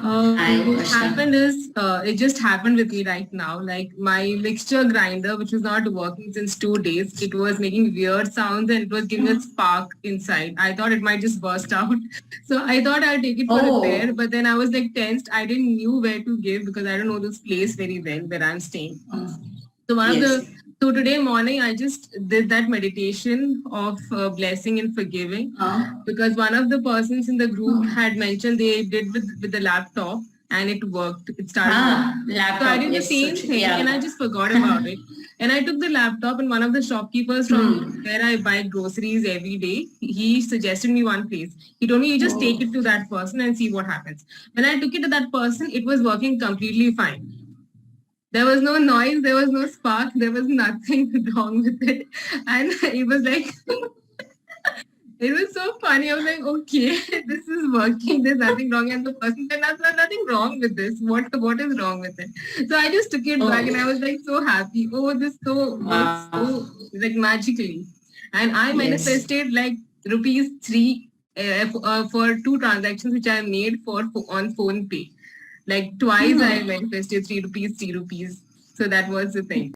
Hi, What Ashna. happened is, it just happened with me right now. Like my mixture grinder, which was not working since 2 days, it was making weird sounds and it was giving a spark inside. I thought it might just burst out. So I thought I'd take it for repair, Oh, but then I was like tensed. I didn't knew where to give because I don't know this place very well where I'm staying. So one of yes. the so today morning I just did that meditation of blessing and forgiving because one of the persons in the group had mentioned they did with the laptop and it worked. It started working. So I Laptop. did the Yes, same thing and yeah. I just forgot about it. And I took the laptop and one of the shopkeepers from where I buy groceries every day, he suggested me one place. He told me you just take Oh, it to that person and see what happens. When I took it to that person, it was working completely fine. There was no noise, there was no spark, there was nothing wrong with it. And it was like, it was so funny. I was like, okay, this is working, there's nothing wrong. And the person said, there's nothing wrong with this. What is wrong with it? So I just took it back and I was oh, like so happy. Oh, this so works wow. so like magically. And I Yes. manifested like rupees three for two transactions which I made for on phone pay. Like twice I manifested 3 rupees, 3 rupees. So that was the thing.